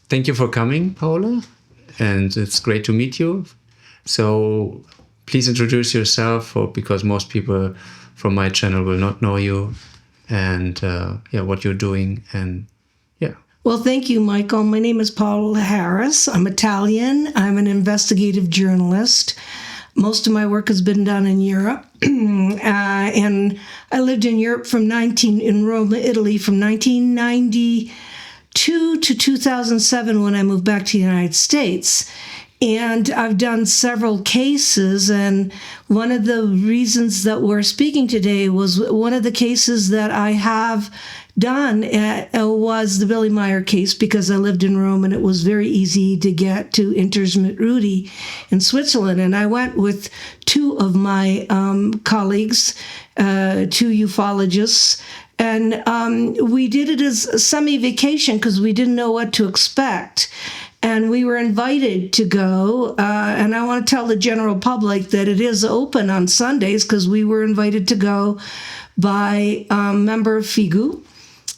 thank you for coming, Paola, and it's great to meet you. So please introduce yourself, because most people from my channel will not know you, and what you're doing, and yeah. Well, thank you, Michael. My name is Paola Harris. I'm Italian. I'm an investigative journalist. Most of my work has been done in Europe, and I lived in Europe in Rome, Italy, from 1992 to 2007 when I moved back to the United States. And I've done several cases, and one of the reasons that we're speaking today was one of the cases that I have done was the Billy Meyer case, because I lived in Rome and it was very easy to get to Hinterschmidrüti in Switzerland. And I went with two of my colleagues, two ufologists, and we did it as a semi-vacation because we didn't know what to expect. And we were invited to go, and I want to tell the general public that it is open on Sundays because we were invited to go by a member of FIGU.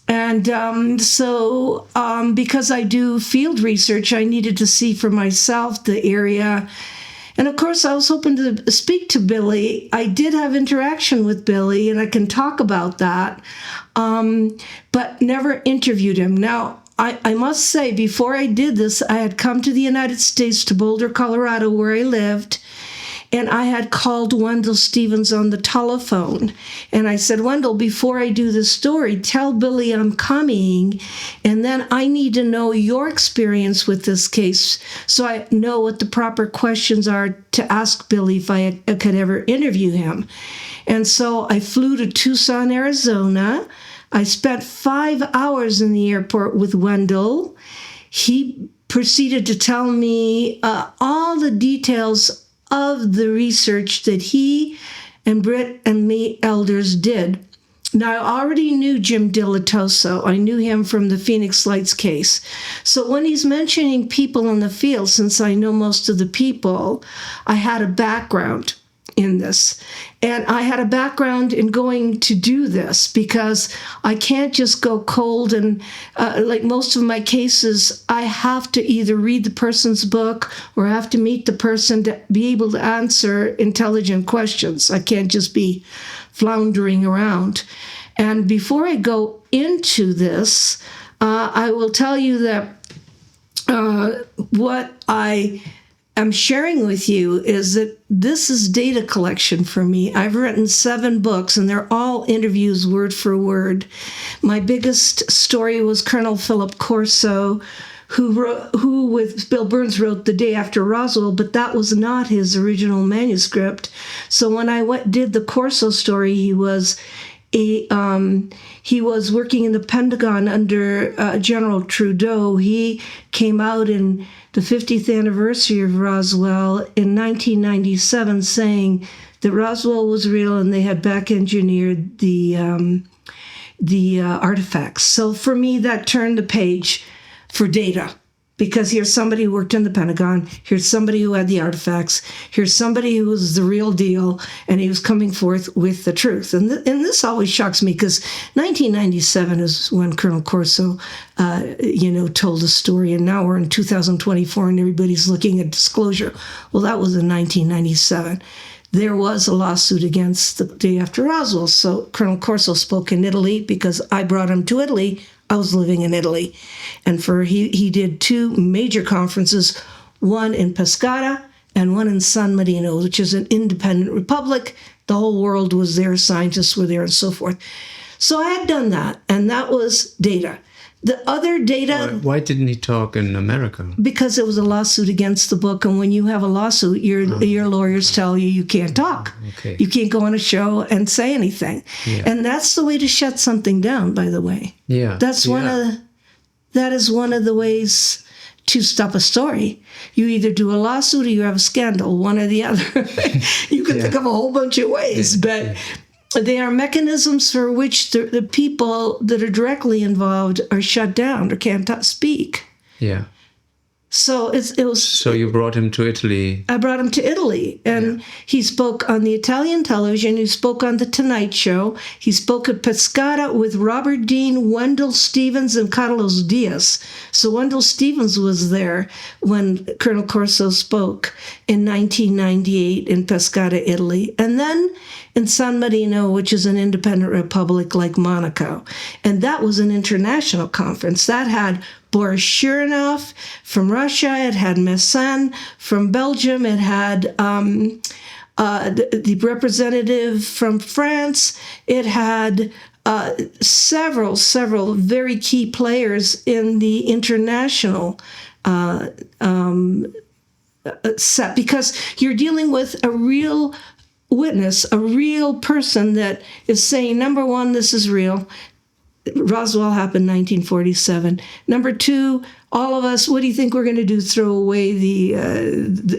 And so because I do field research, I needed to see for myself the area. And of course, I was hoping to speak to Billy. I did have interaction with Billy, and I can talk about that, but never interviewed him. Now, I must say, before I did this, I had come to the United States, to Boulder, Colorado, where I lived, and I had called Wendell Stevens on the telephone. And I said, Wendell, before I do this story, tell Billy I'm coming, and then I need to know your experience with this case so I know what the proper questions are to ask Billy if I could ever interview him. And so I flew to Tucson, Arizona. I spent 5 hours in the airport with Wendell. He proceeded to tell me all the details of the research that he and Britt and the elders did. Now, I already knew Jim Dilatoso. I knew him from the Phoenix Lights case. So when he's mentioning people in the field, since I know most of the people, I had a background in this. And I had a background in going to do this because I can't just go cold, and like most of my cases, I have to either read the person's book or I have to meet the person to be able to answer intelligent questions. I can't just be floundering around. And before I go into this, I will tell you that what I'm sharing with you is that this is data collection for me. I've written 7 books, and they're all interviews word for word. My biggest story was Colonel Philip Corso, who with Bill Burns wrote The Day After Roswell, but that was not his original manuscript. So when I did the Corso story, he was working in the Pentagon under General Trudeau. He came out in the 50th anniversary of Roswell in 1997 saying that Roswell was real and they had back engineered the artifacts. So for me, that turned the page for data, because here's somebody who worked in the Pentagon, here's somebody who had the artifacts, here's somebody who was the real deal, and he was coming forth with the truth. And this always shocks me, because 1997 is when Colonel Corso, told the story, and now we're in 2024 and everybody's looking at disclosure. Well, that was in 1997. There was a lawsuit against The Day After Roswell. So Colonel Corso spoke in Italy because I brought him to Italy. I was living in Italy. And he did 2 major conferences, one in Pescara and one in San Marino, which is an independent republic. The whole world was there, scientists were there, and so forth. So I had done that, and that was data. The other data... Why didn't he talk in America? Because it was a lawsuit against the book, and when you have a lawsuit, your lawyers tell you can't talk. Okay. You can't go on a show and say anything. Yeah. And that's the way to shut something down, by the way. Yeah. That is one of the ways to stop a story. You either do a lawsuit or you have a scandal, one or the other. You can think of a whole bunch of ways, but... They are mechanisms for which the people that are directly involved are shut down or can't speak. Yeah. So it was. So you brought him to Italy. I brought him to Italy, and he spoke on the Italian television. He spoke on The Tonight Show. He spoke at Pescara with Robert Dean, Wendell Stevens, and Carlos Diaz. So Wendell Stevens was there when Colonel Corso spoke in 1998 in Pescara, Italy. And then in San Marino, which is an independent republic like Monaco. And that was an international conference. That had Boris Shirinov from Russia. It had Messin from Belgium. It had the representative from France. It had several very key players in the international set, because you're dealing with a real witness, a real person that is saying, number one, this is real. Roswell happened 1947. Number two, all of us, what do you think we're going to do? Throw away the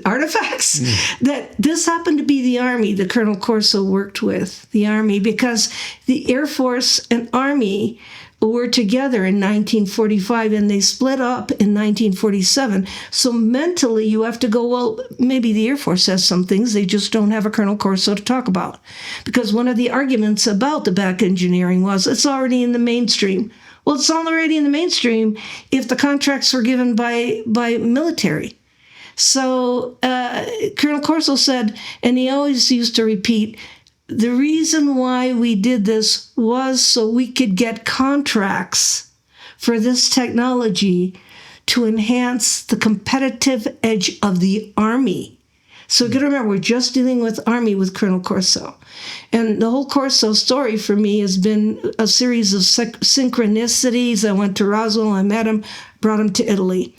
artifacts? That this happened to be the Army that Colonel Corso worked with, the Army, because the Air Force and Army were together in 1945 and they split up in 1947. So mentally you have to go, well, maybe the Air Force has some things, they just don't have a Colonel Corso to talk about. Because one of the arguments about the back engineering was it's already in the mainstream. Well, it's already in the mainstream if the contracts were given by military. So Colonel Corso said, and he always used to repeat, the reason why we did this was so we could get contracts for this technology to enhance the competitive edge of the Army. So you got to remember, we're just dealing with Army with Colonel Corso. And the whole Corso story for me has been a series of synchronicities. I went to Roswell, I met him, brought him to Italy.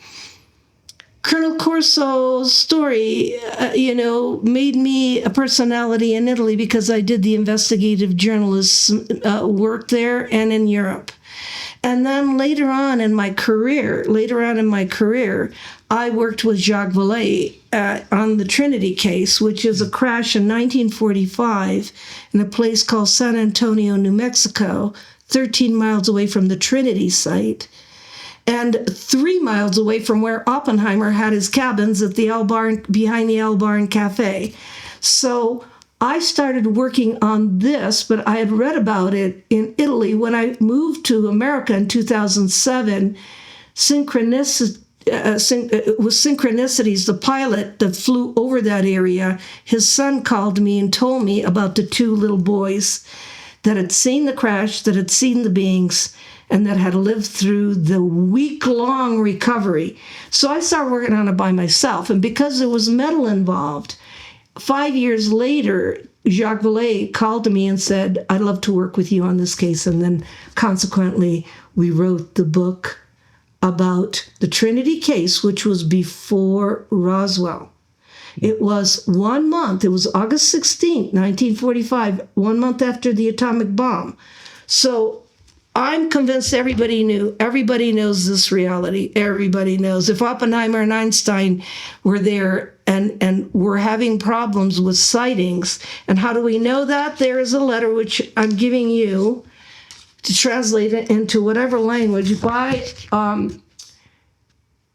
Colonel Corso's story, made me a personality in Italy because I did the investigative journalist work there and in Europe. And then later on in my career, I worked with Jacques Vallée on the Trinity case, which is a crash in 1945 in a place called San Antonio, New Mexico, 13 miles away from the Trinity site, and 3 miles away from where Oppenheimer had his cabins at the L Bar, behind the L Bar and Cafe. So I started working on this, but I had read about it in Italy. When I moved to America in 2007, Synchronicities, the pilot that flew over that area, his son called me and told me about the two little boys that had seen the crash, that had seen the beings, and that had lived through the week-long recovery. So I started working on it by myself. And because there was metal involved, 5 years later, Jacques Vallée called to me and said, I'd love to work with you on this case. And then consequently, we wrote the book about the Trinity case, which was before Roswell. It was 1 month. It was August 16th, 1945, 1 month after the atomic bomb. So I'm convinced everybody knows this reality. Everybody knows. If Oppenheimer and Einstein were there and were having problems with sightings, and how do we know that? There is a letter which I'm giving you to translate it into whatever language by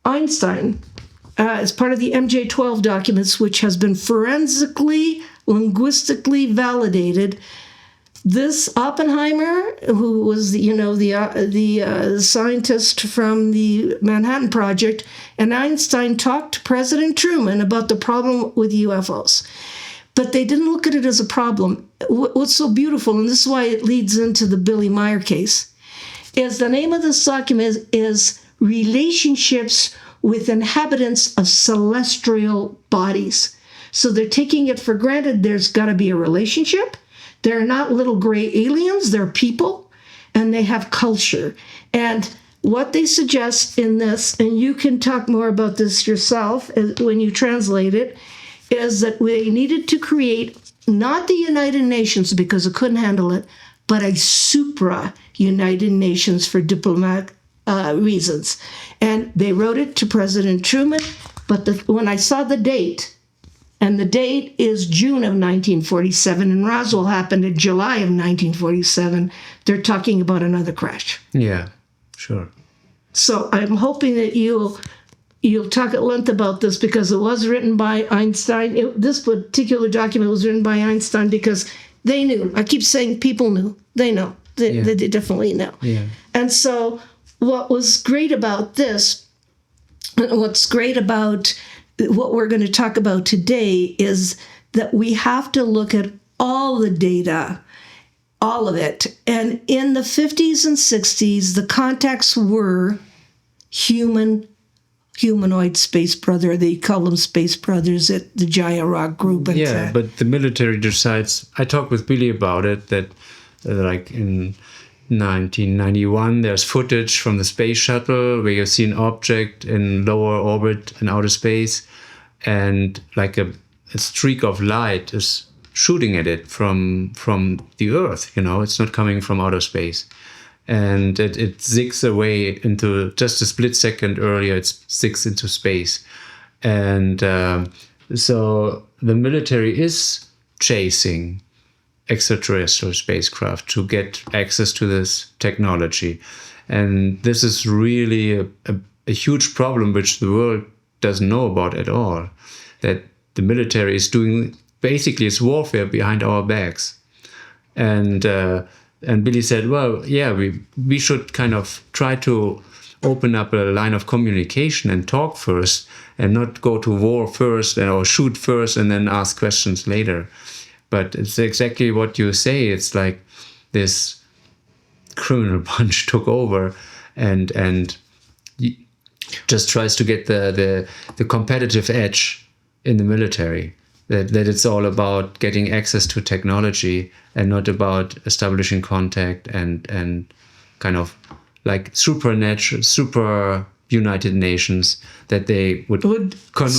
Einstein as part of the MJ-12 documents, which has been forensically, linguistically validated. This Oppenheimer, who was the scientist from the Manhattan Project, and Einstein talked to President Truman about the problem with UFOs. But they didn't look at it as a problem. What's so beautiful, and this is why it leads into the Billy Meyer case, is the name of this document is Relationships with Inhabitants of Celestial Bodies. So they're taking it for granted there's got to be a relationship. They're not little gray aliens, they're people, and they have culture. And what they suggest in this, and you can talk more about this yourself when you translate it, is that we needed to create not the United Nations because it couldn't handle it, but a supra-United Nations for diplomatic reasons. And they wrote it to President Truman, but when I saw the date, and the date is June of 1947, and Roswell happened in July of 1947. They're talking about another crash. Yeah, sure. So I'm hoping that you'll you'll talk at length about this because it was written by Einstein. This particular document was written by Einstein because they knew. I keep saying people knew. They know. They definitely know. Yeah. And so what was great about this, what's great about what we're going to talk about today is that we have to look at all the data, all of it. And in the 50s and 60s, the contacts were humanoid space brother. They call them space brothers at the Giant Rock Group. And yeah, but the military decides. I talked with Billy about it, that like in 1991, there's footage from the space shuttle where you see an object in lower orbit in outer space, and like a streak of light is shooting at it from the Earth. It's not coming from outer space. And it zigs away into just a split second earlier, it zigs into space. And so the military is chasing extraterrestrial spacecraft to get access to this technology. And this is really a huge problem which the world doesn't know about at all, that the military is doing basically it's warfare behind our backs. And Billy said, well, yeah, we should kind of try to open up a line of communication and talk first and not go to war first or shoot first and then ask questions later. But it's exactly what you say. It's like this criminal bunch took over and just tries to get the competitive edge in the military. That it's all about getting access to technology and not about establishing contact and kind of like super United Nations, that they would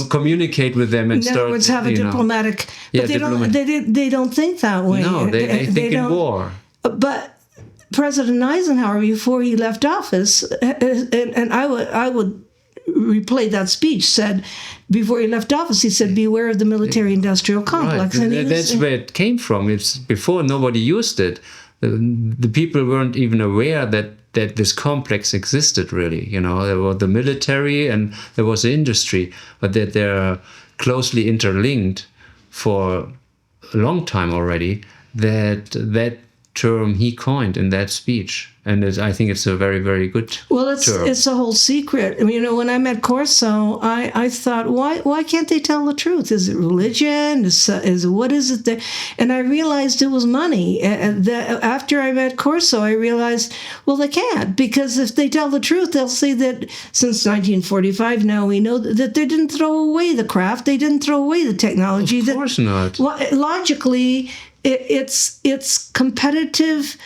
communicate with them and start. Would have a diplomatic. But they don't think that way. No, they think in war. But President Eisenhower, before he left office, and I would replay that speech, said before he left office, he said, beware of the military-industrial complex. Right. And that's where it came from. It's before nobody used it. The people weren't even aware that this complex existed, really. There was the military and there was the industry, but that they're closely interlinked for a long time already. That term he coined in that speech. And I think it's a very, very good term. It's a whole secret. When I met Corso, I thought, why can't they tell the truth? Is it religion? What is it? And I realized it was money. After I met Corso, I realized, well, they can't. Because if they tell the truth, they'll say that since 1945 now we know that they didn't throw away the craft. They didn't throw away the technology. Of course not. Logically, it's competitive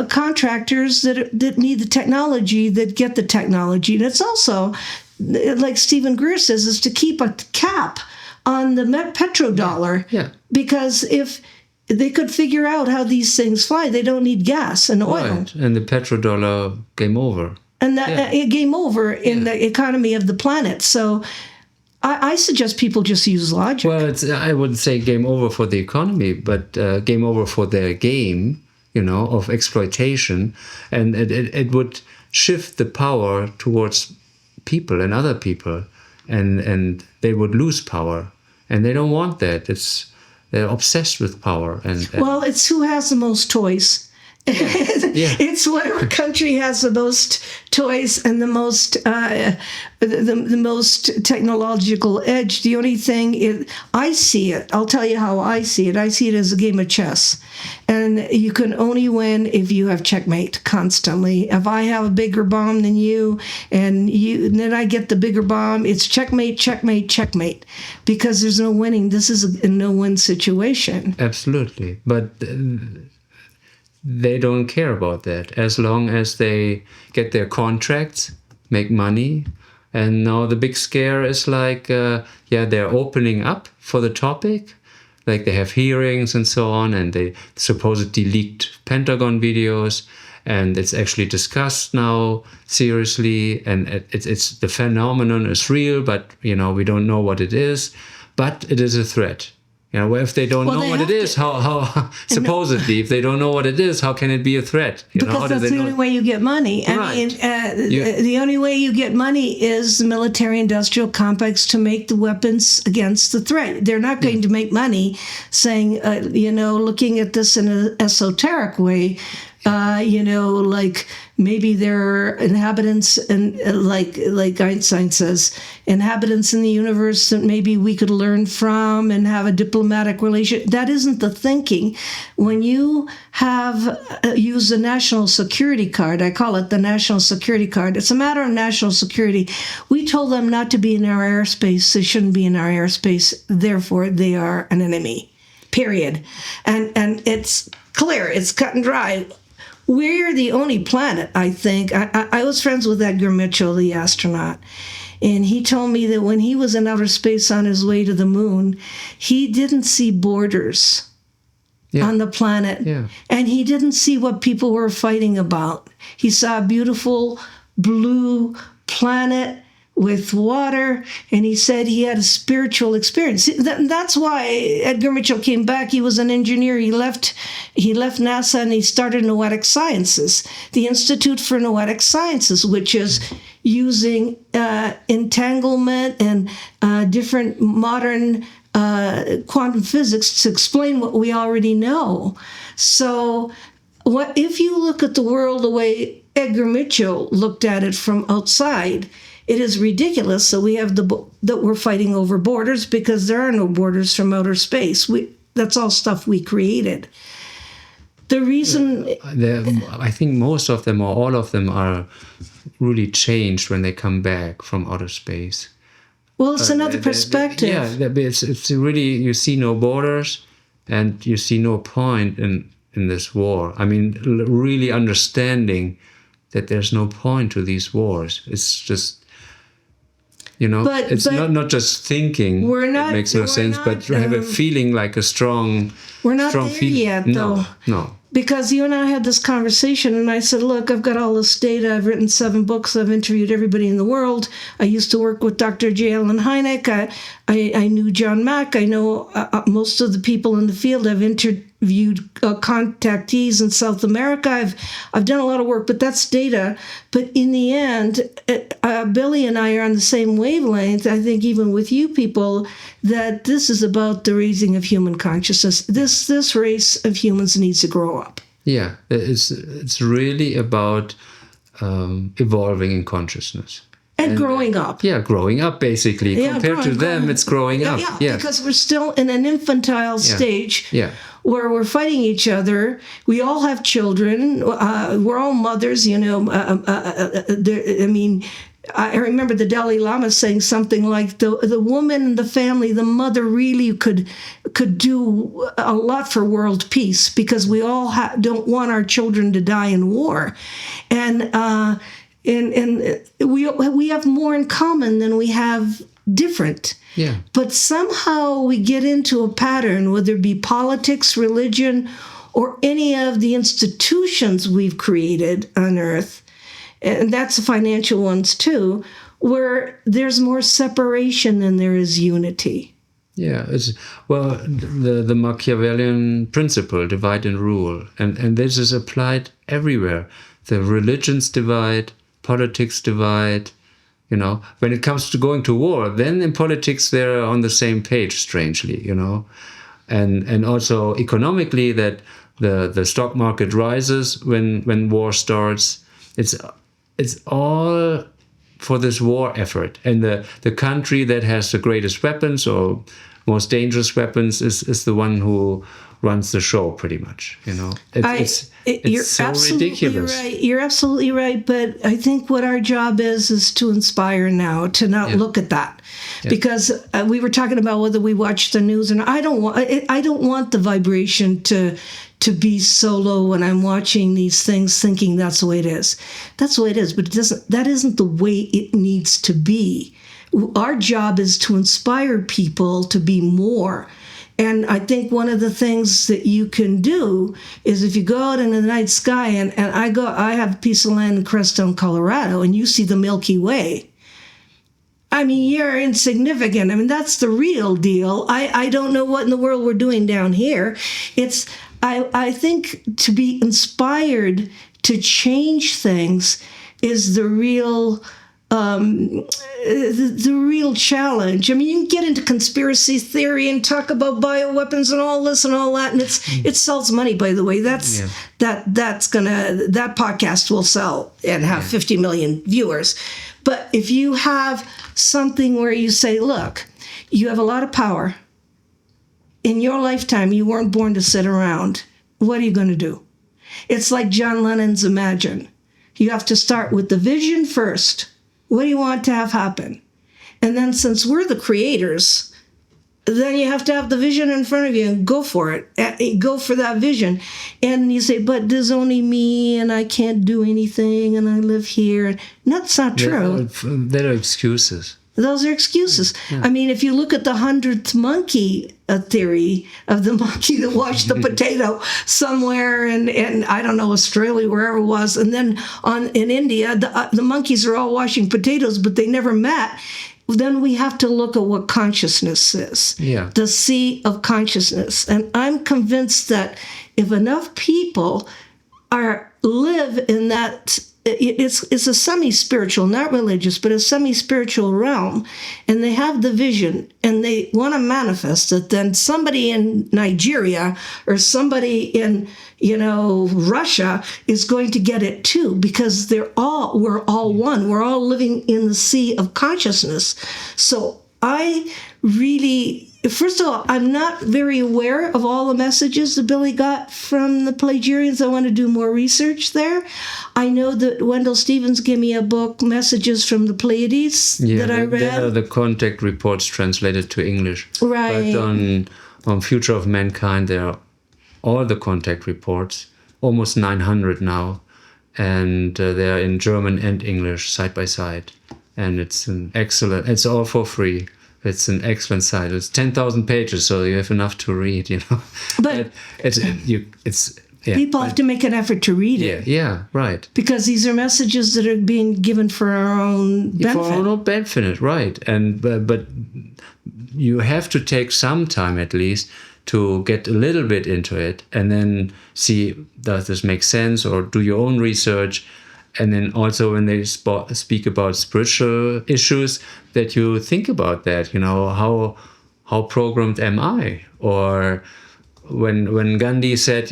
contractors that need the technology, that get the technology. And it's also, like Stephen Greer says, is to keep a cap on the petrodollar. Yeah. Because if they could figure out how these things fly, they don't need gas and oil. Right. And the petrodollar game over. And that game over in the economy of the planet. So I suggest people just use logic. Well, I wouldn't say game over for the economy, but game over for their game, of exploitation. And it would shift the power towards people and other people. And they would lose power. And they don't want that. They're obsessed with power. Well, it's who has the most toys. Yeah. It's whatever country has the most toys and the most the most technological edge. The only thing is, I see it. I'll tell you how I see it. I see it as a game of chess, and you can only win if you have checkmate constantly. If I have a bigger bomb than you, and then I get the bigger bomb, it's checkmate, checkmate, checkmate, because there's no winning. This is a no-win situation. Absolutely, but they don't care about that as long as they get their contracts, make money. And now the big scare is like, they're opening up for the topic. Like they have hearings and so on, and they supposedly leaked Pentagon videos, and it's actually discussed now seriously. And it's the phenomenon is real, but we don't know what it is. But it is a threat. You know, if they don't know what it is, how supposedly, if they don't know what it is, how can it be a threat? Because that's the only way you get money. Right. The only way you get money is the military-industrial complex to make the weapons against the threat. They're not going to make money saying, looking at this in an esoteric way, like maybe there are inhabitants, and like Einstein says, inhabitants in the universe that maybe we could learn from and have a diplomatic relation. That isn't the thinking. When you have used the national security card, I call it the national security card. It's a matter of national security. We told them not to be in our airspace. They shouldn't be in our airspace. Therefore, they are an enemy. Period. And it's clear. It's cut and dry. We're the only planet, I think. I was friends with Edgar Mitchell, the astronaut, and he told me that when he was in outer space on his way to the moon, he didn't see borders on the planet, and he didn't see what people were fighting about. He saw a beautiful blue planet with water, and he said he had a spiritual experience. That's why Edgar Mitchell came back. He was an engineer. He left NASA and he started Noetic Sciences, the Institute for Noetic Sciences, which is using entanglement and different modern quantum physics to explain what we already know. So if you look at the world the way Edgar Mitchell looked at it from outside, it is ridiculous that we have that we're fighting over borders, because there are no borders from outer space. That's all stuff we created. The reason I think most of them or all of them are really changed when they come back from outer space. Well, it's another perspective. It's really, you see no borders, and you see no point in this war. I mean, really understanding that there's no point to these wars. It's just, it's not just thinking. It makes no sense, but have a feeling like a strong. We're not there yet, though. No. Because you and I had this conversation, and I said, look, I've got all this data. I've written 7 books. I've interviewed everybody in the world. I used to work with Dr. J. Allen Hynek. I knew John Mack. I know most of the people in the field. I've interviewed contactees in South America. I've done a lot of work, but that's data. But in the end, Billy and I are on the same wavelength, I think, even with you people, that this is about the raising of human consciousness. This race of humans needs to grow up. Yeah, it's really about evolving in consciousness. And growing up. Yeah, growing up, basically. Compared to them, it's growing up. Yeah, because we're still in an infantile stage where we're fighting each other. We all have children. We're all mothers, I remember the Dalai Lama saying something like the woman in the family, the mother, really could do a lot for world peace, because we all don't want our children to die in war, and we have more in common than we have different. Yeah. But somehow we get into a pattern, whether it be politics, religion, or any of the institutions we've created on Earth, and that's the financial ones too, where there's more separation than there is unity. Yeah, the Machiavellian principle, divide and rule, and this is applied everywhere. The religions divide, politics divide. When it comes to going to war, then in politics they're on the same page, strangely. And also economically, that the stock market rises when war starts. It's all for this war effort, and the country that has the greatest weapons or most dangerous weapons is the one who runs the show, pretty much. It's so ridiculous. Right. You're absolutely right. But I think what our job is to inspire now, to not look at that, because we were talking about whether we watch the news, and I don't want the vibration to be so low when I'm watching these things, thinking that's the way it is. That's the way it is, but that isn't the way it needs to be. Our job is to inspire people to be more. And I think one of the things that you can do is, if you go out in the night sky, and I have a piece of land in Crestone, Colorado, and you see the Milky Way. I mean, you're insignificant. I mean, that's the real deal. I don't know what in the world we're doing down here. I think to be inspired to change things is the real challenge. I mean, you can get into conspiracy theory and talk about bioweapons and all this and all that, and it sells money. By the way, that podcast will sell and have 50 million viewers. But if you have something where you say, look, you have a lot of power. In your lifetime, you weren't born to sit around. What are you going to do? It's like John Lennon's Imagine. You have to start with the vision first. What do you want to have happen? And then since we're the creators, then you have to have the vision in front of you and go for it. Go for that vision. And you say, but there's only me and I can't do anything and I live here. That's not true. There are excuses. Those are excuses. Yeah. I mean, if you look at the 100th monkey theory of the monkey that washed the potato somewhere in I don't know, Australia, wherever it was, and then in India, the monkeys are all washing potatoes, but they never met. Then we have to look at what consciousness is. Yeah. The sea of consciousness. And I'm convinced that if enough people live in that, it's a semi-spiritual, not religious, but a semi-spiritual realm, and they have the vision and they want to manifest it, then somebody in Nigeria or somebody in Russia is going to get it too, because we're all one. We're all living in the sea of consciousness. So I really, first of all, I'm not very aware of all the messages that Billy got from the Pleiadians. I want to do more research there. I know that Wendell Stevens gave me a book, Messages from the Pleiades, that I read. There are the contact reports translated to English. Right. But on Future of Mankind, there are all the contact reports, almost 900 now, and they're in German and English side by side. And it's it's all for free. It's an excellent site. It's 10,000 pages, so you have enough to read, But people have to make an effort to read it. Yeah, right. Because these are messages that are being given for our own benefit. For our own benefit, right. And but you have to take some time at least to get a little bit into it and then see, does this make sense, or do your own research. And then also when they speak about spiritual issues, that you think about that, how programmed am I? Or when Gandhi said,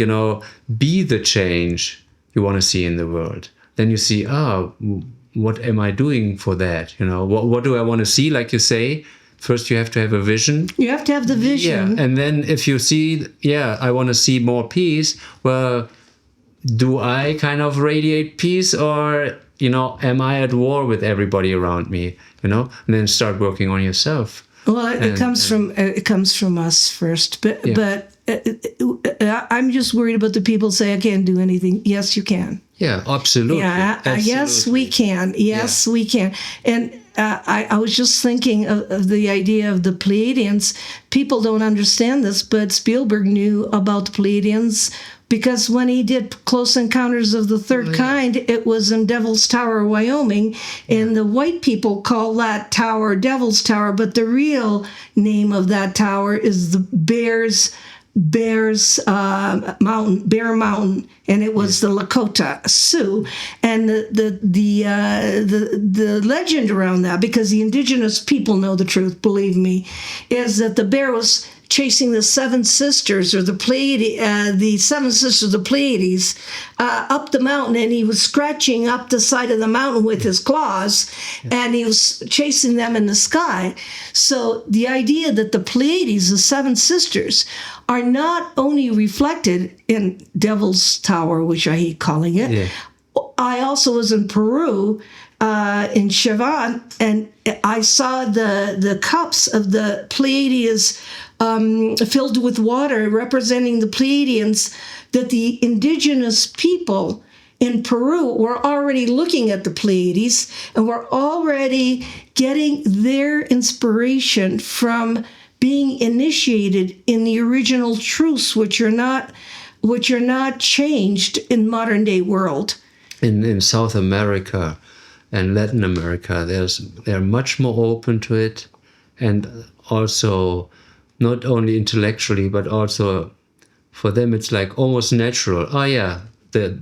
be the change you want to see in the world, then you see, what am I doing for that? What do I want to see? Like you say, first you have to have a vision. You have to have the vision. Yeah. And then if you see, I want to see more peace, well, do I kind of radiate peace, or, am I at war with everybody around me, and then start working on yourself. Well, it comes from us first, but I'm just worried about the people say I can't do anything. Yes, you can. Yeah, absolutely. Yeah, yes, we can. Yes, we can. And I was just thinking of the idea of the Pleiadians. People don't understand this, but Spielberg knew about the Pleiadians because when he did Close Encounters of the Third Kind, it was in Devil's Tower, Wyoming, and the white people call that tower Devil's Tower, but the real name of that tower is the Bear Mountain, and it was the Lakota Sioux, and the legend around that, because the indigenous people know the truth, believe me, is that the bear was chasing the seven sisters, or the seven sisters of the Pleiades, up the mountain, and he was scratching up the side of the mountain with his claws, and he was chasing them in the sky. So the idea that the Pleiades, the seven sisters, are not only reflected in Devil's Tower, which I hate calling it. Yeah. I also was in Peru, in Chavan, and I saw the cups of the Pleiades filled with water, representing the Pleiadians, that the indigenous people in Peru were already looking at the Pleiades and were already getting their inspiration from being initiated in the original truths, which are not changed in modern day world. In South America, and Latin America, they're much more open to it, and also not only intellectually, but also for them it's like almost natural. Oh yeah, there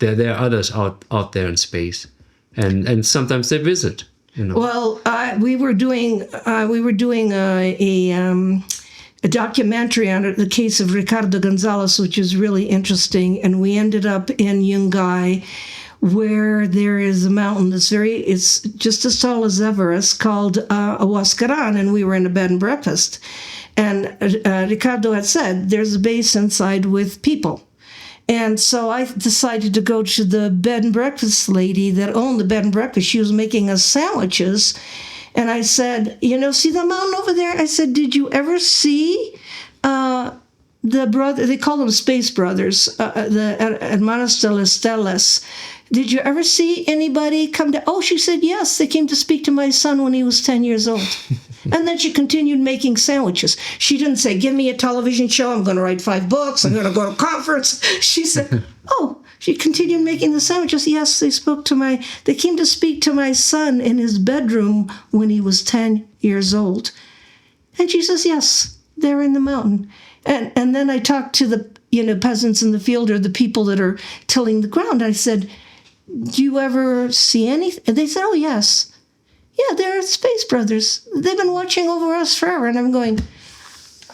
are others out there in space, and sometimes they visit. Well, we were doing a documentary on the case of Ricardo Gonzalez, which is really interesting, and we ended up in Yungay, where there is a mountain it's just as tall as Everest, called Huascaran, and we were in a bed and breakfast. And Ricardo had said, there's a base inside with people. And so I decided to go to the bed and breakfast lady that owned the bed and breakfast. She was making us sandwiches. And I said, see the mountain over there? I said, did you ever see the brother, they call them Space Brothers, the Hermanos de las Telas. Did you ever see anybody come to? Oh, she said, yes, they came to speak to my son when he was 10 years old. And then she continued making sandwiches. She didn't say, give me a television show, I'm going to write 5 books, I'm going to go to a conference. She said, she continued making the sandwiches. Yes, they came to speak to my son in his bedroom when he was 10 years old. And she says, yes, they're in the mountain. And then I talked to the peasants in the field, or the people that are tilling the ground. I said, do you ever see anything? And they said, oh, yes. Yeah, they're Space Brothers. They've been watching over us forever. And I'm going,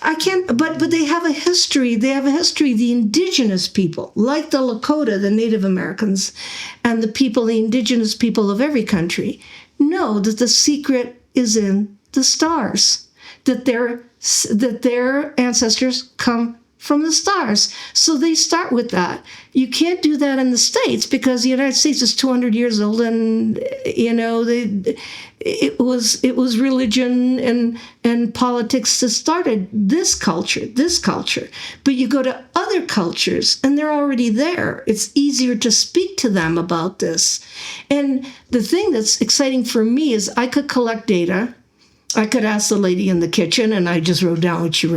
I can't, but they have a history. They have a history. The indigenous people, like the Lakota, the Native Americans, and the indigenous people of every country, know that the secret is in the stars, that their ancestors come from the stars. So they start with that. You can't do that in the States, because the United States is 200 years old, and it was religion and politics that started this culture. But you go to other cultures and they're already there. It's easier to speak to them about this. And the thing that's exciting for me is I could collect data. I could ask the lady in the kitchen, and I just wrote down what she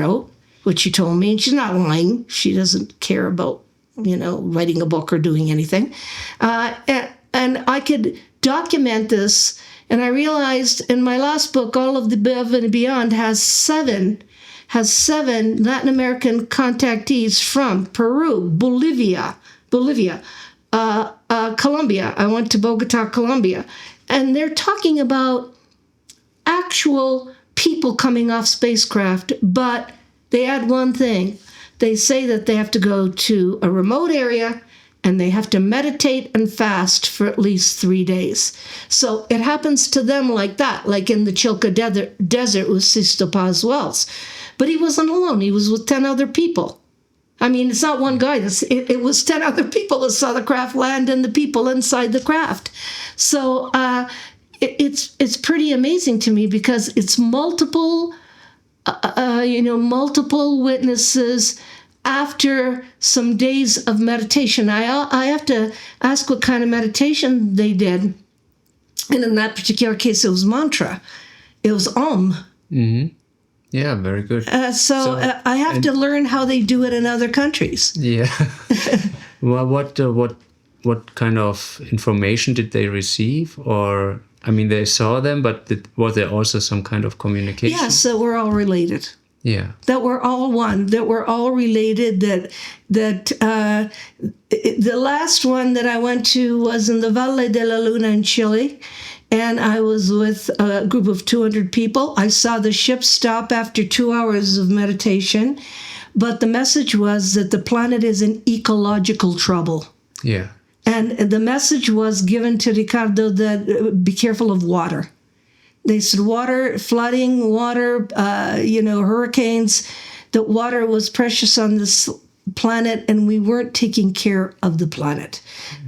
told me, and she's not lying. She doesn't care about, writing a book or doing anything. And I could document this, and I realized in my last book, All of the Above and Beyond, has seven Latin American contactees from Peru, Bolivia, Colombia. I went to Bogota, Colombia, and they're talking about actual people coming off spacecraft, but they add one thing. They say that they have to go to a remote area and they have to meditate and fast for at least 3 days. So it happens to them like that, like in the Chilca Desert with Sisto Paz Wells. But he wasn't alone. He was with 10 other people. I mean, it's not one guy. It was 10 other people that saw the craft land and the people inside the craft. So it's pretty amazing to me, because it's multiple witnesses after some days of meditation. I have to ask what kind of meditation they did. And in that particular case, it was mantra. It was Om. Mm-hmm. Yeah, very good. So I have to learn how they do it in other countries. Yeah. Well, what kind of information did they receive? Or, I mean, they saw them, but was there also some kind of communication? Yes, that we're all related. Yeah. That we're all one, that we're all related, that the last one that I went to was in the Valle de la Luna in Chile, and I was with a group of 200 people. I saw the ship stop after 2 hours of meditation, but the message was that the planet is in ecological trouble. Yeah. And the message was given to Ricardo that be careful of water. They said flooding, hurricanes, that water was precious on this planet, and we weren't taking care of the planet.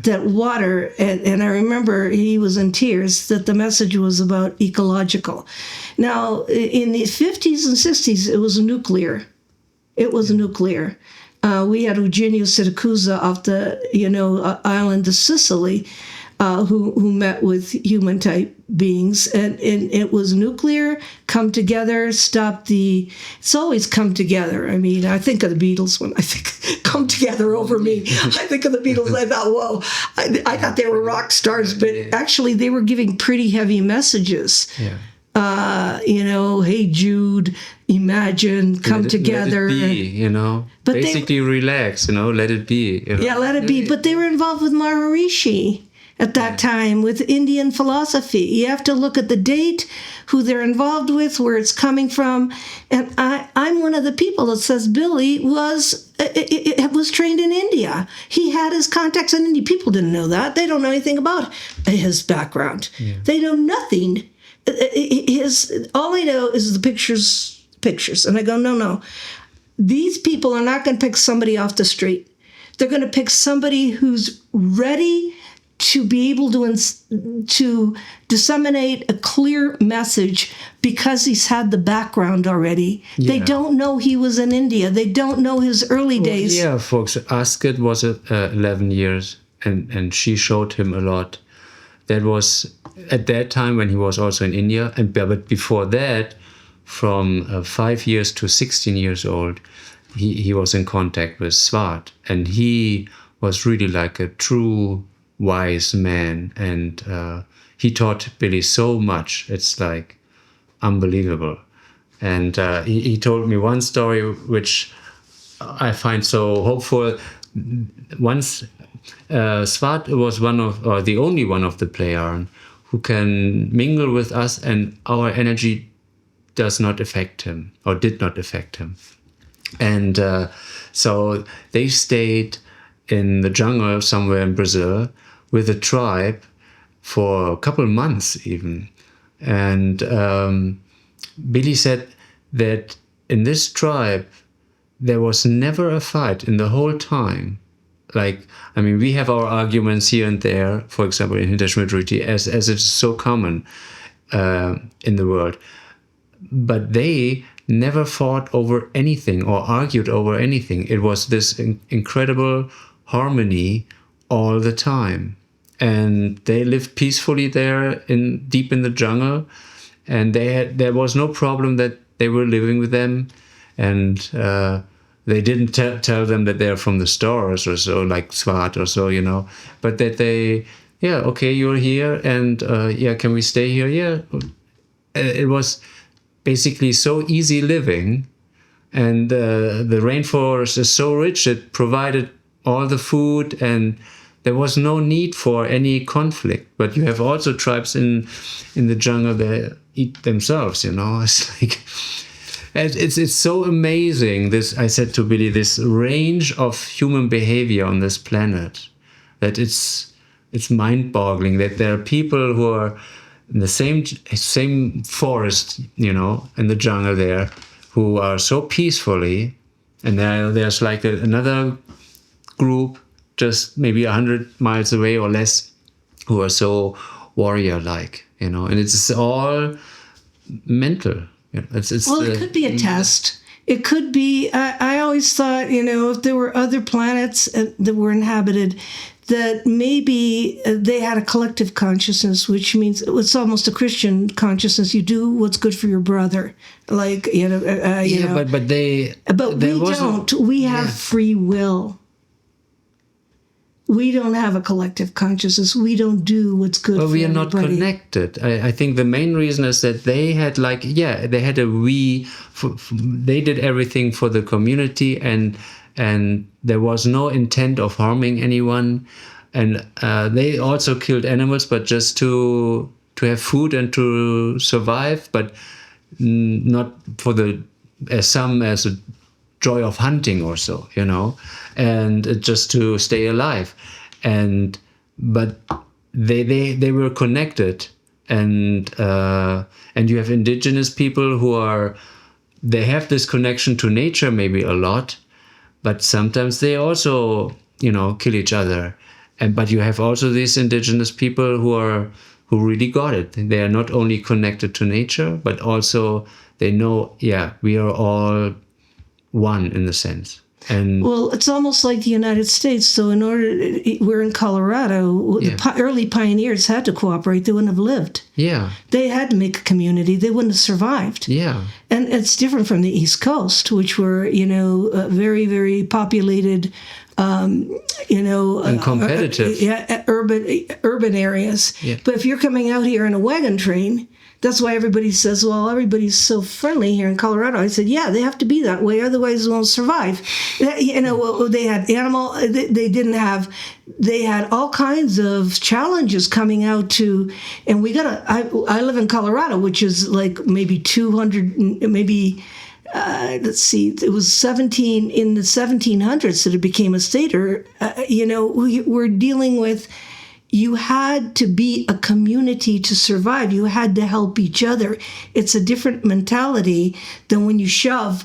That water, and I remember he was in tears, that the message was about ecological. Now, in the 50s and 60s, it was nuclear. We had Eugenio Siracusa off the, island of Sicily. who met with human type beings, and it was nuclear, come together, stop the. It's always come together. I mean, I think of the Beatles when I think come together over me. I think of the Beatles. I thought, whoa, I thought they were rock stars, but actually they were giving pretty heavy messages. Yeah. Hey Jude, imagine, come together. Let it be, But basically relax, let it be. Yeah, let it be. But they were involved with Maharishi at that time, with Indian philosophy. You have to look at the date, who they're involved with, where it's coming from. And I'm one of the people that says Billy was trained in India. He had his contacts in India. People didn't know that. They don't know anything about his background. Yeah. They know nothing. All I know is the pictures. And I go, no. These people are not going to pick somebody off the street. They're going to pick somebody who's ready to be able to disseminate a clear message because he's had the background already. Yeah. They don't know he was in India. They don't know his early days. Yeah, folks. Asket was 11 years, and she showed him a lot. That was at that time when he was also in India. But before that, from 5 years to 16 years old, he was in contact with Swart. And he was really like a true wise man. And he taught Billy so much. It's like unbelievable. And he told me one story which I find so hopeful. Once Swart was the only one of the players who can mingle with us, and our energy does not affect him, or did not affect him. And so they stayed in the jungle somewhere in Brazil with a tribe for a couple of months even. And Billy said that in this tribe, there was never a fight in the whole time. We have our arguments here and there, for example, in Hinterschmidrüti, as it's so common in the world. But they never fought over anything or argued over anything. It was this incredible harmony all the time. And they lived peacefully there deep in the jungle. And there was no problem that they were living with them. And they didn't tell them that they're from the stars or so, like Swart or so, but that they, okay, you're here, and can we stay here? Yeah. It was basically so easy living, and the rainforest is so rich, it provided all the food, and there was no need for any conflict. But you have also tribes in the jungle that eat themselves, It's like... It's so amazing, I said to Billy, this range of human behavior on this planet, that it's mind-boggling that there are people who are in the same forest, in the jungle there, who are so peacefully, and there's like another group just maybe 100 miles away or less who are so warrior-like, and it's all mental. It could be a test. It could be, I always thought, if there were other planets that were inhabited, that maybe they had a collective consciousness, which means it's almost a Christian consciousness. You do what's good for your brother. But we don't. We have free will. We don't have a collective consciousness. We don't do what's good for everybody. But we are not connected. I think the main reason is that they had they had they did everything for the community, and there was no intent of harming anyone. And they also killed animals, but just to have food and to survive, but not for as a joy of hunting or so, and just to stay alive. But they were connected, and you have indigenous people they have this connection to nature maybe a lot, but sometimes they also kill each other. But you have also these indigenous people who really got it. They are not only connected to nature, but also they know, we are all one in the sense. And well, it's almost like the United States. So we're in Colorado. Yeah. The early pioneers had to cooperate. They wouldn't have lived. yeah, They had to make a community. They wouldn't have survived. yeah, And it's different from the East Coast, which were, very, very populated, and competitive. urban areas. Yeah. But if you're coming out here in a wagon train, that's why everybody says, well, everybody's so friendly here in Colorado. I said, yeah, they have to be that way, otherwise they won't survive. They had they had all kinds of challenges coming out to, and I live in Colorado, which is like maybe 200, maybe, let's see, it was in the 1700s that it became a state, or, we're dealing with, you had to be a community to survive. You had to help each other. It's a different mentality than when you shove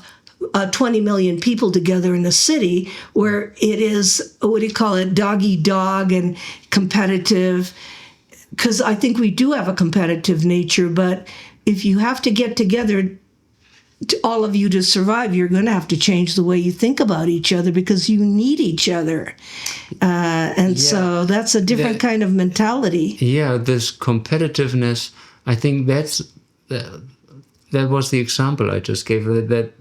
20 million people together in a city where it is, what do you call it, dog eat dog and competitive. Because I think we do have a competitive nature, but if you have to get together, all of you to survive, you're going to have to change the way you think about each other because you need each other. So that's a different kind of mentality. Yeah, this competitiveness, I think that was the example I just gave, that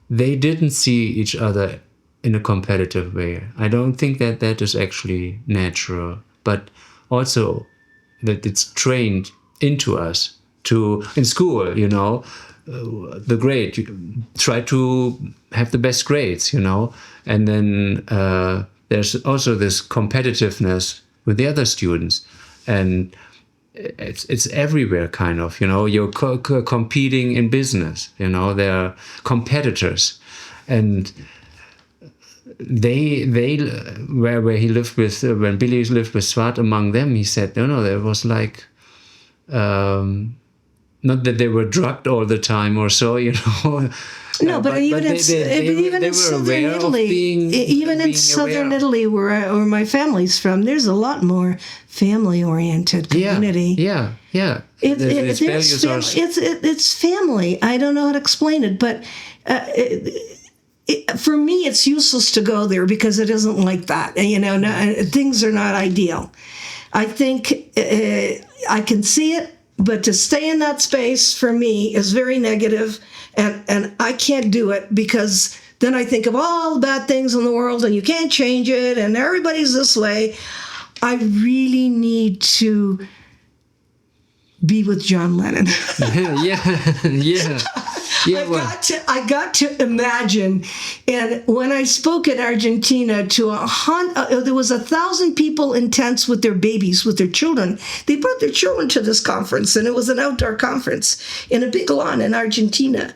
they didn't see each other in a competitive way. I don't think that is actually natural, but also that it's trained into us in school, the grade, you try to have the best grades, and then there's also this competitiveness with the other students, and it's everywhere, kind of, you're competing in business, they're competitors, and they where he lived with, when Billy lived with Swart, among them, he said, no, there was like, not that they were drugged all the time or so, No, but even in southern Italy, where my family's from, there's a lot more family-oriented community. Yeah. It's family. I don't know how to explain it, but for me, it's useless to go there because it isn't like that. Things are not ideal. I think I can see it. But to stay in that space for me is very negative, and I can't do it because then I think of all the bad things in the world and you can't change it and everybody's this way. I really need to be with John Lennon. I got to imagine, and when I spoke in Argentina to there was 1,000 people in tents with their babies, with their children. They brought their children to this conference, and it was an outdoor conference in a big lawn in Argentina.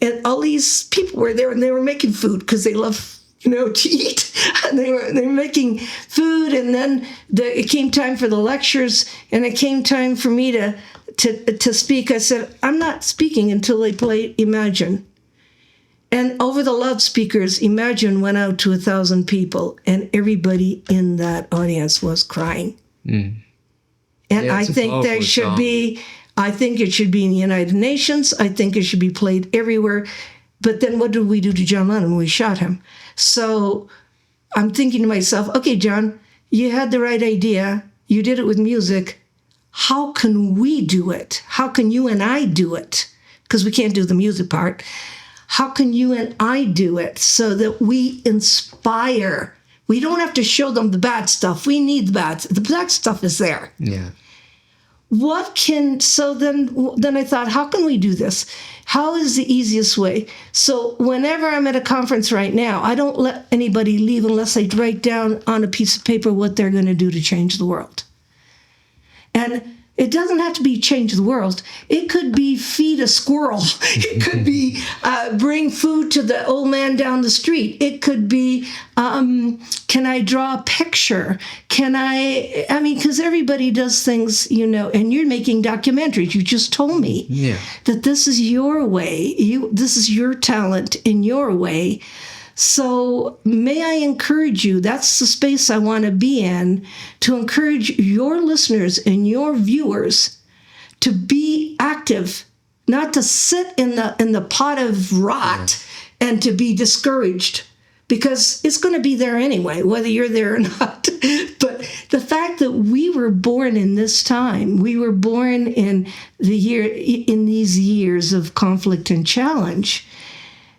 And all these people were there, and they were making food because they love to eat. And they were making food, and then it came time for the lectures, and it came time for me to speak. I said, I'm not speaking until they play Imagine. And over the loudspeakers, Imagine went out to 1,000 people, and everybody in that audience was crying. And I think there should be, I think it should be in the United Nations. I think it should be played everywhere. But then what did we do to John Lennon? We shot him. So I'm thinking to myself, okay, John, you had the right idea. You did it with music. How can we do it? How can you and I do it? Because we can't do the music part. How can you and I do it so that we inspire? We don't have to show them the bad stuff. We need the bad stuff is there. Yeah. So then I thought, how can we do this? How is the easiest way? So whenever I'm at a conference right now, I don't let anybody leave unless I write down on a piece of paper what they're going to do to change the world. And it doesn't have to be change the world. It could be feed a squirrel. It could be bring food to the old man down the street. It could be, can I draw a picture? Because everybody does things, and you're making documentaries. You just told me that this is your way. This is your talent in your way. So may I encourage you, that's the space I want to be in, to encourage your listeners and your viewers to be active, not to sit in the pot of rot and to be discouraged, because it's going to be there anyway, whether you're there or not. But the fact that we were born in this time, we were born in these years of conflict and challenge,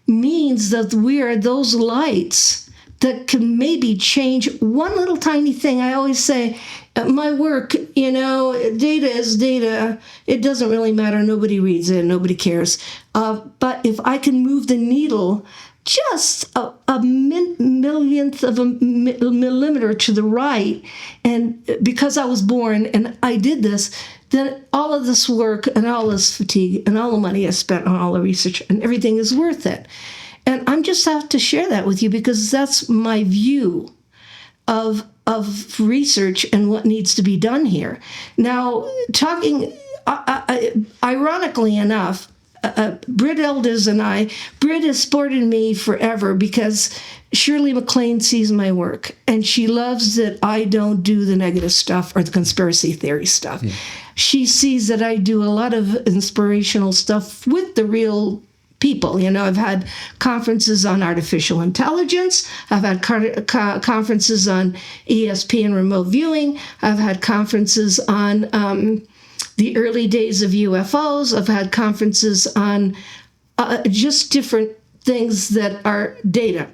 means that we are those lights that can maybe change one little tiny thing. I always say, my work, data is data. It doesn't really matter. Nobody reads it. Nobody cares. But if I can move the needle just a millionth of a millimeter to the right, and because I was born and I did this, then all of this work and all this fatigue and all the money I spent on all the research and everything is worth it. And I just have to share that with you because that's my view of research and what needs to be done here. Now, ironically enough, Britt Elders and Britt has supported me forever because Shirley MacLaine sees my work and she loves that I don't do the negative stuff or the conspiracy theory stuff. Yeah. She sees that I do a lot of inspirational stuff with the real people. I've had conferences on artificial intelligence. I've had conferences on ESP and remote viewing. I've had conferences on the early days of UFOs. I've had conferences on just different things that are data.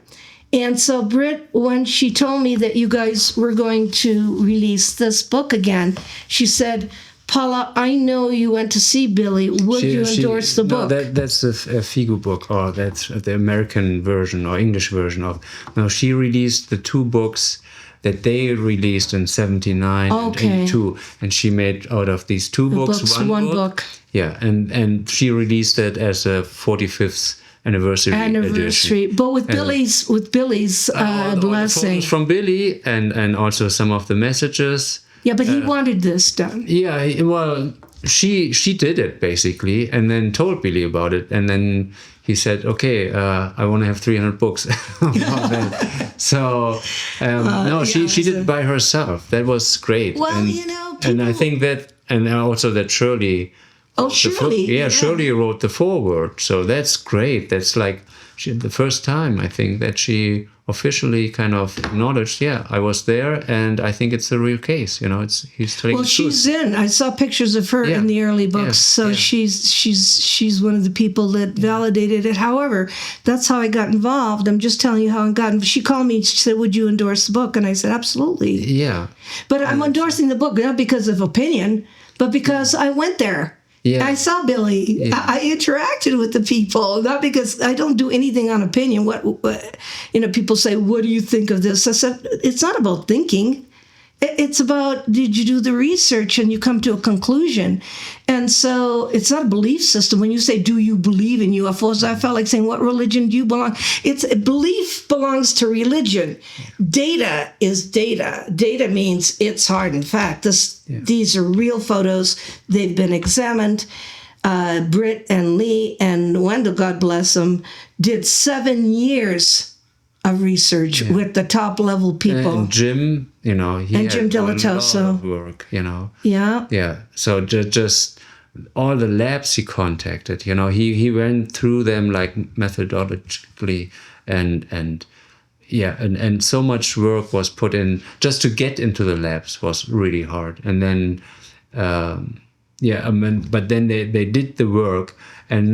And so Britt, when she told me that you guys were going to release this book again, she said, Paula, I know you went to see Billy. Would you endorse the book? No, that's the Figu book, or that's the American version or English version of. No, she released the two books that they released in 79 and 82. And she made out of these two books one book. Yeah, and she released it as a 45th anniversary edition. But with Billy's blessing. From Billy and also some of the messages. Yeah, but he wanted this done. Yeah, well, she did it basically, and then told Billy about it, and then he said, "Okay, I want to have 300 books." So she did it by herself. That was great. Well, and I think that, and also that Shirley. Shirley wrote the foreword, so that's great. That's like the first time I think that she officially kind of acknowledged, I was there, and I think it's a real case. He's telling the truth. She's in. I saw pictures of her in the early books, she's one of the people that validated it. However, that's how I got involved. I'm just telling you how I got. She called me. She said, "Would you endorse the book?" And I said, "Absolutely." Yeah. But I'm endorsing the book not because of opinion, but because I went there. Yeah. I saw Billy. Yeah. I interacted with the people, not because I don't do anything on opinion. What people say, "What do you think of this?" I said, "It's not about thinking. It's about, did you do the research and you come to a conclusion?" And so it's not a belief system. When you say, "Do you believe in UFOs?" I felt like saying, "What religion do you belong?" Belief belongs to religion. Data is data. Data means it's hard and fact. These are real photos. They've been examined. Britt and Lee and Wendell, God bless them, did 7 years of research with the top level people. And Jim, he had Jim Dilatoso. A lot of work, Yeah. Yeah. So just all the labs he contacted, he went through them like methodologically and so much work was put in just to get into the labs was really hard. And then, but then they did the work, and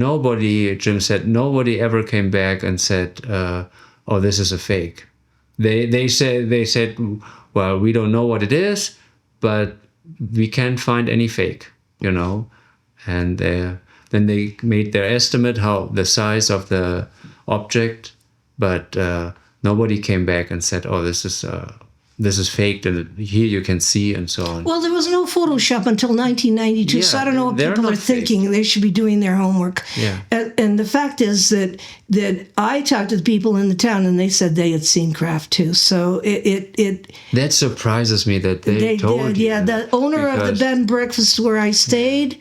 Jim said, nobody ever came back and said, "Oh, this is a fake." They said, "Well, we don't know what it is, but we can't find any fake," And then they made their estimate how the size of the object, but nobody came back and said, "Oh, this is faked, and here you can see," and so on. Well, there was no Photoshop until 1992, so I don't know what people are thinking. They should be doing their homework. Yeah. And the fact is that I talked to the people in the town, and they said they had seen craft too. So it that surprises me that they told you. Yeah, the owner of the bed and breakfast where I stayed,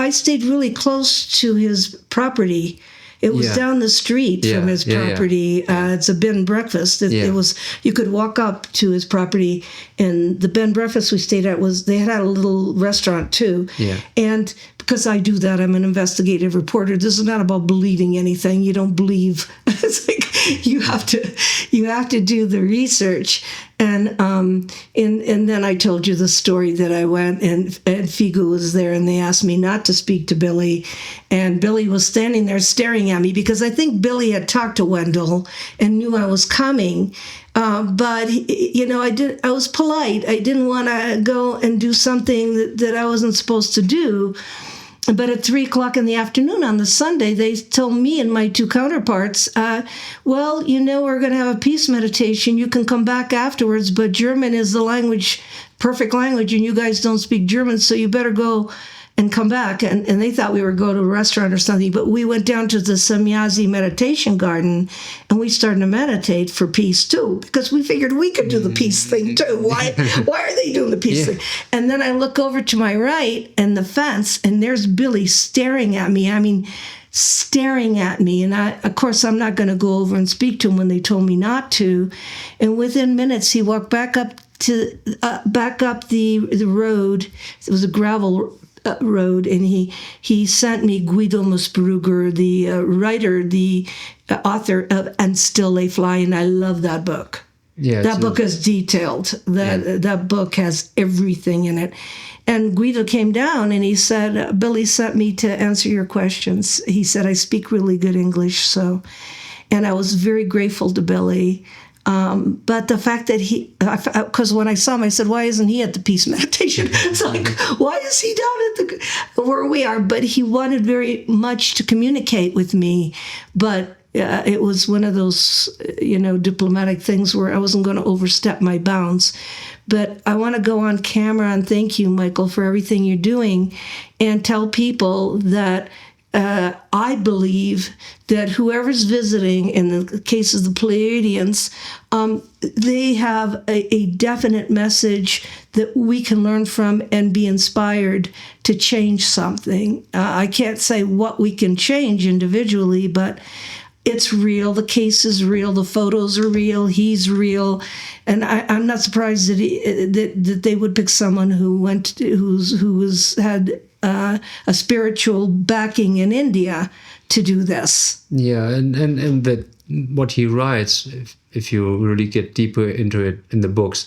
I stayed really close to his property. It was Yeah. down the street from his property. It's a bed and breakfast. It was, you could walk up to his property, and the bed and breakfast we stayed at they had a little restaurant too. Yeah. And because I do that, I'm an investigative reporter. This is not about believing anything. You don't believe. It's like you have to do the research. And then I told you the story that I went and Figu was there, and they asked me not to speak to Billy, and Billy was standing there staring at me because I think Billy had talked to Wendell and knew I was coming. But I was polite. I didn't want to go and do something that I wasn't supposed to do. But at 3:00 in the afternoon on the Sunday, they told me and my two counterparts, we're going to have a peace meditation. You can come back afterwards, but German is the perfect language, and you guys don't speak German, so you better go and come back. And they thought we were going to a restaurant or something, but we went down to the Semyazi meditation garden, and we started to meditate for peace too, because we figured we could do the peace thing too. Why are they doing the peace thing? And then I look over to my right and the fence, and there's Billy staring at me. I mean, staring at me. And of course, I'm not going to go over and speak to him when they told me not to. And within minutes, he walked back up the road. It was a gravel road, and he sent me Guido Musbrugger, the writer, the author of And Still They Fly, and I love that book. Yeah, that book is detailed. That book has everything in it. And Guido came down and he said, Billy sent me to answer your questions. He said, I speak really good English, and I was very grateful to Billy. But the fact that because when I saw him, I said, why isn't he at the peace meditation? It's like, why is he down at where we are? But he wanted very much to communicate with me. But it was one of those, diplomatic things where I wasn't going to overstep my bounds. But I want to go on camera and thank you, Michael, for everything you're doing, and tell people that I believe that whoever's visiting, in the case of the Pleiadians, they have a definite message that we can learn from and be inspired to change something. I can't say what we can change individually, but it's real. The case is real. The photos are real. He's real, and I'm not surprised that they would pick someone who had a spiritual backing in India to do this. Yeah, and that what he writes, if you really get deeper into it in the books,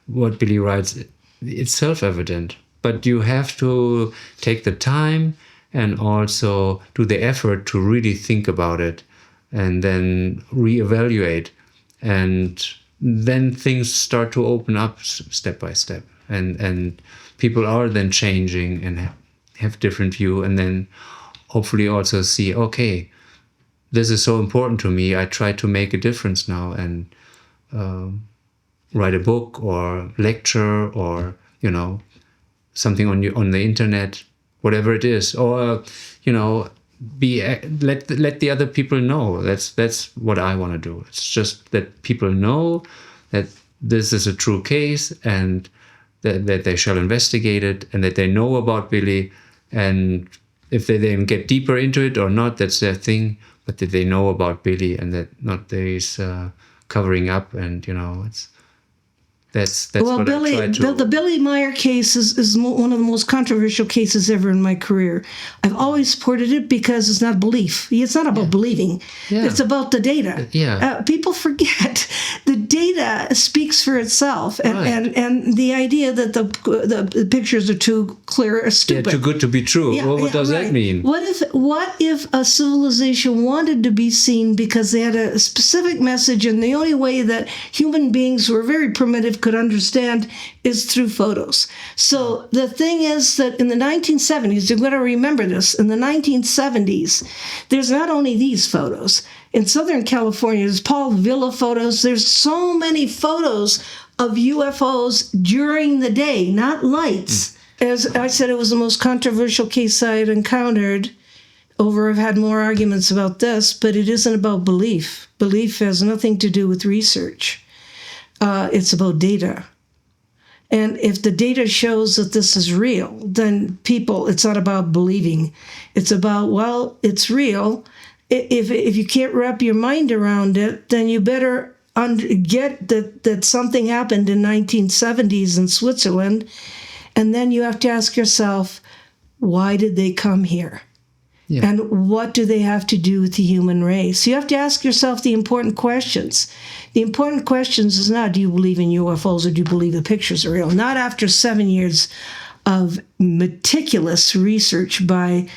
what Billy writes, it's self-evident. But you have to take the time and also do the effort to really think about it, and then reevaluate, and then things start to open up step by step, and people are then changing and have different view, and then hopefully also see, okay, this is so important to me. I try to make a difference now, and write a book or lecture or something on the internet, whatever it is, or let the other people know. That's what I want to do. It's just that people know that this is a true case, and that they shall investigate it, and that they know about Billy. And if they then get deeper into it or not, that's their thing. But that they know about Billy, and that not there is covering up, and that's well, what Billy, I try to. The Billy Meyer case is one of the most controversial cases ever in my career. I've always supported it because it's not belief. It's not about believing. Yeah. It's about the data. People forget the data speaks for itself, and the idea that the pictures are too clear is stupid. Yeah, too good to be true. What does that mean? What if a civilization wanted to be seen because they had a specific message, and the only way that human beings who are very primitive could understand is through photos? So the thing is that in the 1970s, you've got to remember this, in the 1970s, there's not only these photos. In Southern California, there's Paul Villa photos. There's so many photos of UFOs during the day, not lights. As I said, it was the most controversial case I had encountered. I've had more arguments about this, but it isn't about belief. Belief has nothing to do with research. It's about data. And if the data shows that this is real, then it's not about believing. It's about, well, it's real, if you can't wrap your mind around it, then you better get that something happened in 1970s in Switzerland, and then you have to ask yourself, why did they come here? Yeah. And what do they have to do with the human race? You have to ask yourself the important questions. The important questions is not, do you believe in UFOs or do you believe the pictures are real? Not after 7 years of meticulous research by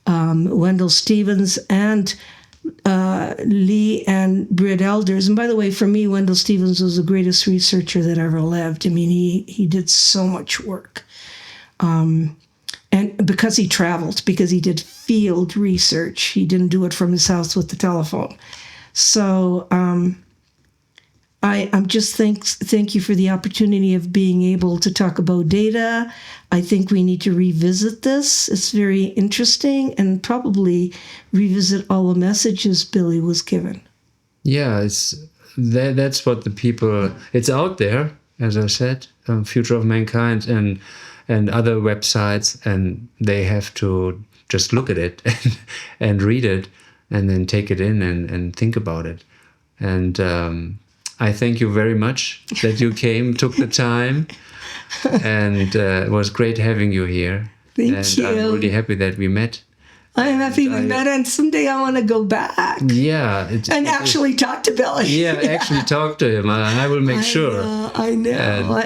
Wendell Stevens and Lee and Britt Elders. And by the way, for me, Wendell Stevens was the greatest researcher that ever lived. I mean, he did so much work. And because he traveled, because he did field research, he didn't do it from his house with the telephone. So I'm just thank you for the opportunity of being able to talk about data. I think we need to revisit this. It's very interesting, and probably revisit all the messages Billy was given. Yeah, that's what the people. It's out there, as I said, Future of Mankind and other websites, and they have to just look at it and read it, and then take it in and think about it. And I thank you very much that you came, took the time, and it was great having you here. Thank you. I'm really happy that we met. I'm happy we met, and someday I want to go back. Yeah. Actually talk to Billy. Yeah, actually talk to him. I will make sure. I know.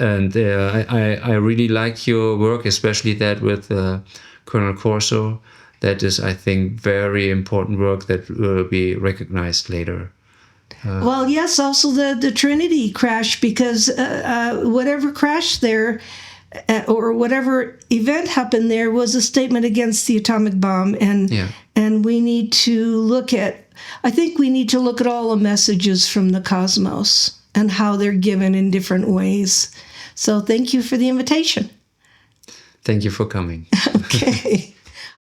I really like your work, especially that with Colonel Corso. That is, I think, very important work that will be recognized later. Well, yes, also the Trinity crash, because whatever crashed there, or whatever event happened there, was a statement against the atomic bomb, and we need to look at. I think we need to look at all the messages from the cosmos and how they're given in different ways. So, thank you for the invitation. Thank you for coming. Okay.